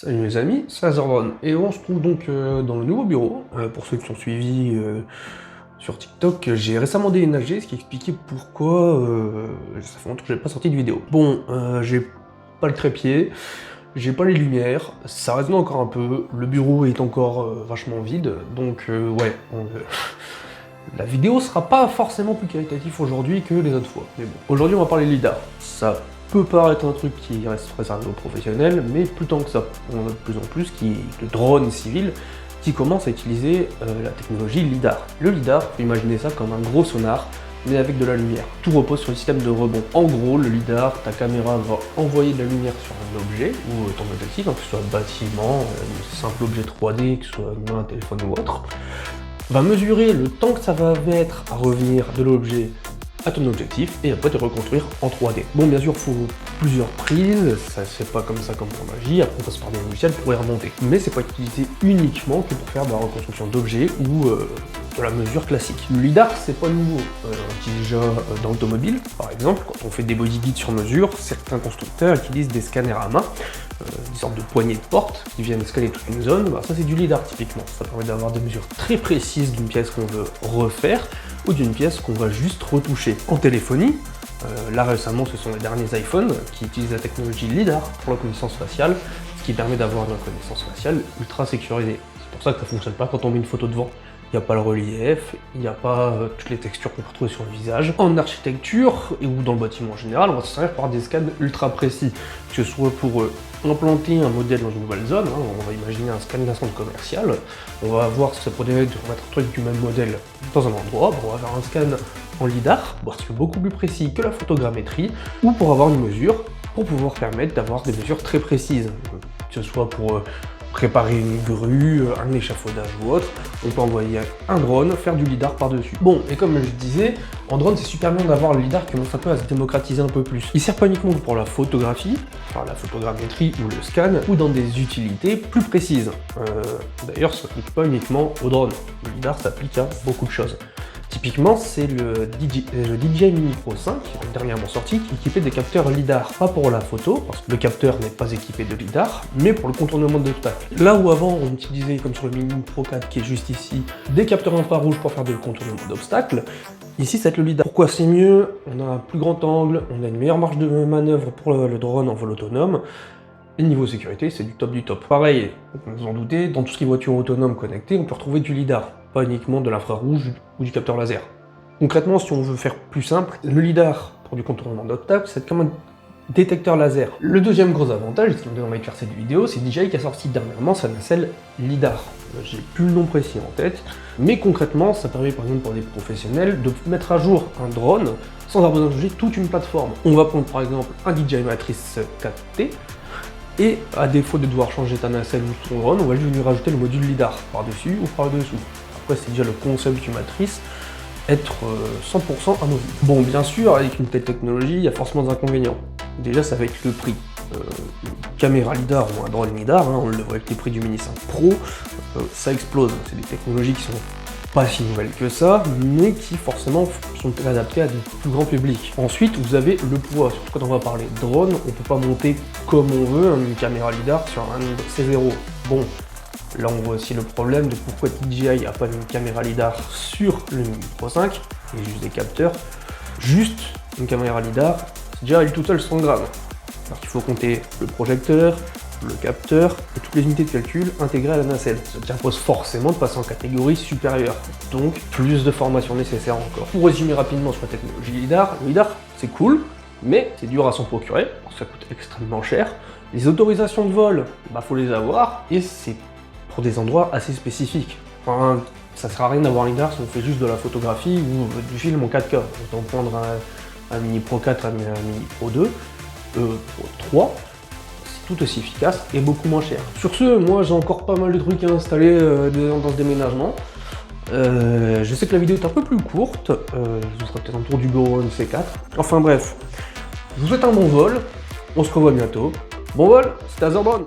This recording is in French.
Salut les amis, c'est Azerdron et on se trouve donc dans le nouveau bureau. Pour ceux qui ont suivi sur TikTok, j'ai récemment déménagé, ce qui expliquait pourquoi ça fait longtemps que j'ai pas sorti de vidéo. Bon, j'ai pas le trépied, j'ai pas les lumières, ça résonne encore un peu, le bureau est encore vachement vide, donc ouais, la vidéo sera pas forcément plus qualitative aujourd'hui que les autres fois. Mais bon, aujourd'hui on va parler LiDAR. Ça peut paraître un truc qui reste réservé aux professionnels, mais plus tant que ça. On a de plus en plus de drones civils qui commencent à utiliser la technologie LiDAR. Le LiDAR, faut imaginer ça comme un gros sonar, mais avec de la lumière. Tout repose sur le système de rebond. En gros, le LiDAR, ta caméra va envoyer de la lumière sur un objet, ou ton objectif, que ce soit bâtiment, un simple objet 3D, que ce soit un téléphone ou autre, va mesurer le temps que ça va mettre à revenir de l'objet à ton objectif et après te reconstruire en 3D. Bon, bien sûr, il faut plusieurs prises, ça se fait pas comme ça comme pour magie, après on passe par des logiciels pour les remonter. Mais c'est pas utilisé uniquement que pour faire de la reconstruction d'objets ou de la mesure classique. Le LiDAR, c'est pas nouveau. On utilise déjà dans l'automobile, par exemple, quand on fait des body guides sur mesure, certains constructeurs utilisent des scanners à main, des sortes de poignées de porte qui viennent scanner toute une zone. Bah, ça c'est du LiDAR typiquement, ça permet d'avoir des mesures très précises d'une pièce qu'on veut refaire ou d'une pièce qu'on va juste retoucher. En téléphonie, là récemment ce sont les derniers iPhones qui utilisent la technologie LiDAR pour la reconnaissance faciale, ce qui permet d'avoir une reconnaissance faciale ultra sécurisée. C'est pour ça que ça ne fonctionne pas quand on met une photo devant. Il n'y a pas le relief, il n'y a pas toutes les textures qu'on peut retrouver sur le visage. En architecture, ou dans le bâtiment en général, on va se servir par des scans ultra précis, que ce soit pour implanter un modèle dans une nouvelle zone, hein, on va imaginer un scan d'un centre commercial, on va voir si ça pourrait de remettre un truc du même modèle dans un endroit, on va faire un scan en LiDAR, voir si c'est beaucoup plus précis que la photogrammétrie, ou pour avoir une mesure, pour pouvoir permettre d'avoir des mesures très précises, que ce soit pour préparer une grue, un échafaudage ou autre, on peut envoyer un drone, faire du LiDAR par-dessus. Bon, et comme je disais, en drone c'est super bien d'avoir le LiDAR qui commence un peu à se démocratiser un peu plus. Il sert pas uniquement pour la photographie, enfin la photogrammétrie ou le scan, ou dans des utilités plus précises. D'ailleurs, ça s'applique pas uniquement au drone. Le LiDAR s'applique à beaucoup de choses. Typiquement, c'est le DJI Mini Pro 5, dernièrement sorti, qui est équipé des capteurs LiDAR. Pas pour la photo, parce que le capteur n'est pas équipé de LiDAR, mais pour le contournement d'obstacles. Là où avant on utilisait, comme sur le Mini Pro 4 qui est juste ici, des capteurs infrarouges pour faire du contournement d'obstacles, ici c'est le LiDAR. Pourquoi c'est mieux? On a un plus grand angle, on a une meilleure marge de manœuvre pour le drone en vol autonome, et le niveau sécurité, c'est du top du top. Pareil, vous en doutez, dans tout ce qui est voiture autonome connectée, on peut retrouver du LiDAR, pas uniquement de l'infrarouge ou du capteur laser. Concrètement, si on veut faire plus simple, le LiDAR pour du contournement d'obstacles, c'est comme un détecteur laser. Le deuxième gros avantage, ce qui me donne envie de faire cette vidéo, c'est DJI qui a sorti dernièrement sa nacelle LiDAR. J'ai plus le nom précis en tête, mais concrètement, ça permet par exemple pour des professionnels de mettre à jour un drone sans avoir besoin de changer toute une plateforme. On va prendre par exemple un DJI Matrice 4T, et à défaut de devoir changer ta nacelle ou ton drone, on va juste venir rajouter le module LiDAR par-dessus ou par-dessous. Après, c'est déjà le concept du Matrice, être 100% amovible. Bon, bien sûr, avec une telle technologie, il y a forcément des inconvénients. Déjà, ça va être le prix. Une caméra LiDAR ou un drone LiDAR, hein, on le voit avec les prix du Mini 5 Pro, ça explose. C'est des technologies qui sont pas si nouvelles que ça, mais qui forcément sont adaptées à des plus grands publics. Ensuite, vous avez le poids. Surtout quand on va parler drone, on peut pas monter comme on veut une caméra LiDAR sur un C0. Bon, là on voit aussi le problème de pourquoi DJI a pas une caméra LiDAR sur le Mini Pro 5, et juste des capteurs. Juste une caméra LiDAR, c'est déjà à lui tout seul 100 grammes. Alors qu'il faut compter le projecteur, le capteur et toutes les unités de calcul intégrées à la nacelle. Ça impose forcément de passer en catégorie supérieure, donc plus de formation nécessaire encore. Pour résumer rapidement sur la technologie LiDAR, le LiDAR c'est cool, mais c'est dur à s'en procurer, parce que ça coûte extrêmement cher. Les autorisations de vol, bah faut les avoir, et c'est pour des endroits assez spécifiques. Enfin, ça sert à rien d'avoir un LiDAR si on fait juste de la photographie ou du film en 4K. Autant prendre un Mini Pro 4, un Mini Pro 2, Pro 3, tout aussi efficace et beaucoup moins cher. Sur ce, moi j'ai encore pas mal de trucs à installer dans ce déménagement. Je sais que la vidéo est un peu plus courte, ce sera peut-être un tour du bureau de C4. Enfin bref, je vous souhaite un bon vol, on se revoit bientôt. Bon vol, c'était Azerdron.